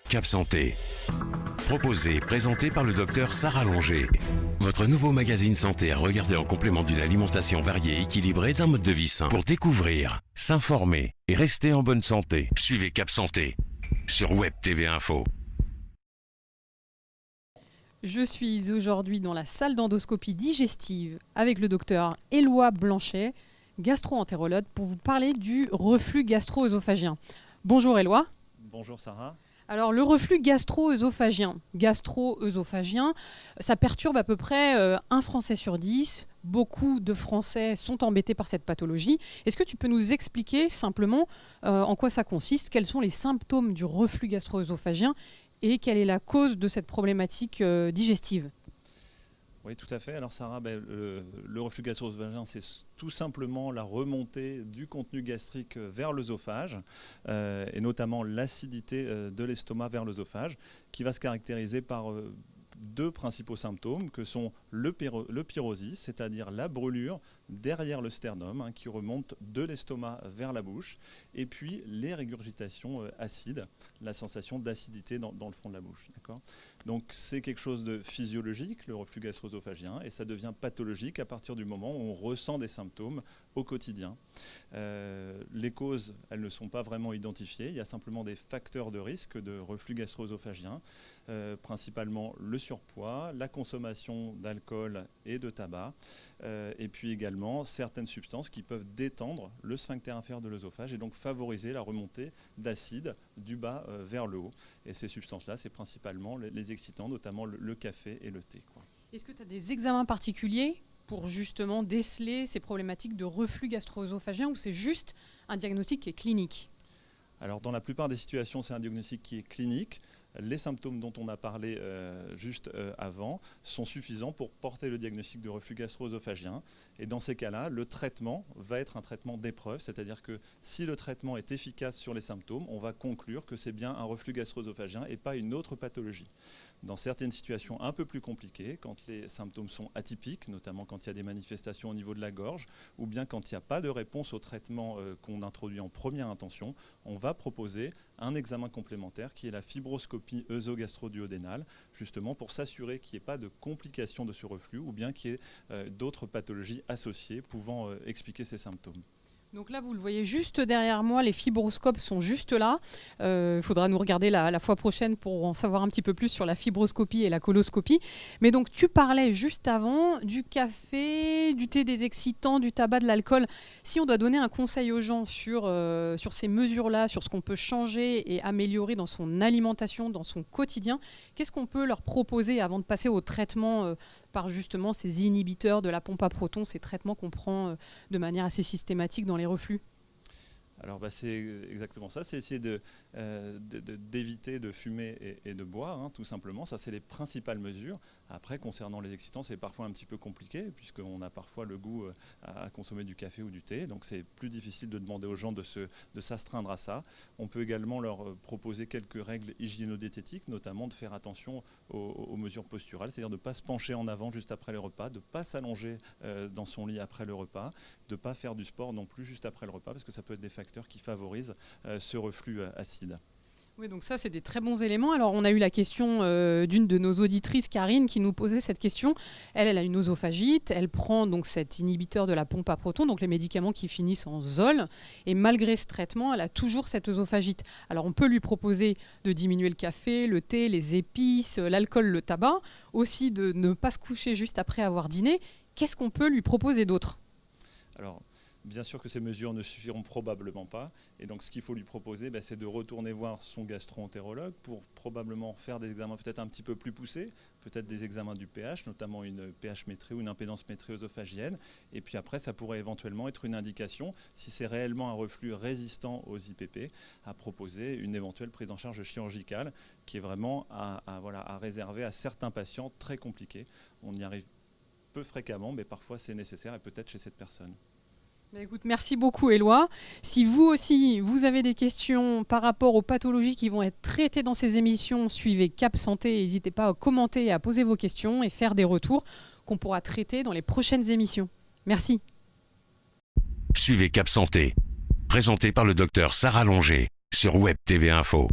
Cap Santé. Proposé et présenté par le docteur Sarah Longer. Votre nouveau magazine santé à regarder en complément d'une alimentation variée et équilibrée d'un mode de vie sain. Pour découvrir, s'informer et rester en bonne santé, suivez Cap Santé sur Web TV Info. Je suis aujourd'hui dans la salle d'endoscopie digestive avec le docteur Éloi Blanchet, gastro-entérologue, pour vous parler du reflux gastro-œsophagien. Bonjour Éloi. Bonjour Sarah. Alors le reflux gastro-œsophagien, ça perturbe à peu près un Français sur 10. Beaucoup de Français sont embêtés par cette pathologie. Est-ce que tu peux nous expliquer simplement en quoi ça consiste, quels sont les symptômes du reflux gastro-œsophagien et quelle est la cause de cette problématique digestive? Oui, tout à fait. Alors Sarah, le reflux gastro-œsophagien, c'est tout simplement la remontée du contenu gastrique vers l'œsophage et notamment l'acidité de l'estomac vers l'œsophage qui va se caractériser par deux principaux symptômes que sont le pyrosis, c'est-à-dire la brûlure derrière le sternum qui remonte de l'estomac vers la bouche, et puis les régurgitations acides, la sensation d'acidité dans le fond de la bouche. Donc c'est quelque chose de physiologique, le reflux gastro-œsophagien, et ça devient pathologique à partir du moment où on ressent des symptômes au quotidien. Les causes, elles ne sont pas vraiment identifiées, il y a simplement des facteurs de risque de reflux gastro-œsophagien, principalement le surpoids, la consommation d'alcool et de tabac, et puis également certaines substances qui peuvent détendre le sphincter inférieur de l'œsophage et donc favoriser la remontée d'acide du bas vers le haut. Et ces substances-là, c'est principalement les excitants, notamment le café et le thé. Est-ce que tu as des examens particuliers pour justement déceler ces problématiques de reflux gastro-œsophagien ou c'est juste un diagnostic qui est clinique? Alors dans la plupart des situations, c'est un diagnostic qui est clinique. Les symptômes dont on a parlé juste avant sont suffisants pour porter le diagnostic de reflux gastro-œsophagien. Et dans ces cas-là, le traitement va être un traitement d'épreuve, c'est-à-dire que si le traitement est efficace sur les symptômes, on va conclure que c'est bien un reflux gastro-œsophagien et pas une autre pathologie. Dans certaines situations un peu plus compliquées, quand les symptômes sont atypiques, notamment quand il y a des manifestations au niveau de la gorge, ou bien quand il n'y a pas de réponse au traitement qu'on introduit en première intention, on va proposer un examen complémentaire qui est la fibroscopie œsogastro-duodénale, justement pour s'assurer qu'il n'y ait pas de complications de ce reflux ou bien qu'il y ait d'autres pathologies associées pouvant expliquer ces symptômes. Donc là, vous le voyez juste derrière moi, les fibroscopes sont juste là. Il faudra nous regarder la fois prochaine pour en savoir un petit peu plus sur la fibroscopie et la coloscopie. Mais donc, tu parlais juste avant du café, du thé, des excitants, du tabac, de l'alcool. Si on doit donner un conseil aux gens sur ces mesures-là, sur ce qu'on peut changer et améliorer dans son alimentation, dans son quotidien, qu'est-ce qu'on peut leur proposer avant de passer au traitement par justement ces inhibiteurs de la pompe à protons, ces traitements qu'on prend de manière assez systématique dans les reflux? Alors c'est exactement ça, c'est essayer d'éviter de fumer et de boire, tout simplement. Ça, c'est les principales mesures. Après, concernant les excitants, c'est parfois un petit peu compliqué, puisqu'on a parfois le goût à consommer du café ou du thé. Donc c'est plus difficile de demander aux gens de s'astreindre à ça. On peut également leur proposer quelques règles hygiéno-diététiques, notamment de faire attention aux mesures posturales, c'est-à-dire de ne pas se pencher en avant juste après le repas, de ne pas s'allonger dans son lit après le repas, de ne pas faire du sport non plus juste après le repas, parce que ça peut être des facteurs qui favorisent ce reflux acide. Oui, donc ça, c'est des très bons éléments. Alors, on a eu la question d'une de nos auditrices, Karine, qui nous posait cette question. Elle a une œsophagite. Elle prend donc cet inhibiteur de la pompe à protons, donc les médicaments qui finissent en ZOL. Et malgré ce traitement, elle a toujours cette œsophagite. Alors, on peut lui proposer de diminuer le café, le thé, les épices, l'alcool, le tabac. Aussi, de ne pas se coucher juste après avoir dîné. Qu'est-ce qu'on peut lui proposer d'autre? Alors, bien sûr que ces mesures ne suffiront probablement pas. Et donc, ce qu'il faut lui proposer, c'est de retourner voir son gastro-entérologue pour probablement faire des examens peut-être un petit peu plus poussés, peut-être des examens du pH, notamment une pH-métrie ou une impédance-métrie œsophagienne. Et puis après, ça pourrait éventuellement être une indication, si c'est réellement un reflux résistant aux IPP, à proposer une éventuelle prise en charge chirurgicale qui est vraiment à réserver à certains patients très compliqués. On y arrive peu fréquemment, mais parfois c'est nécessaire et peut-être chez cette personne. Écoute, merci beaucoup Éloi. Si vous aussi, vous avez des questions par rapport aux pathologies qui vont être traitées dans ces émissions, suivez Cap Santé. N'hésitez pas à commenter, à poser vos questions et faire des retours qu'on pourra traiter dans les prochaines émissions. Merci. Suivez Cap Santé, présenté par le docteur Sarah Longer sur Web TV Info.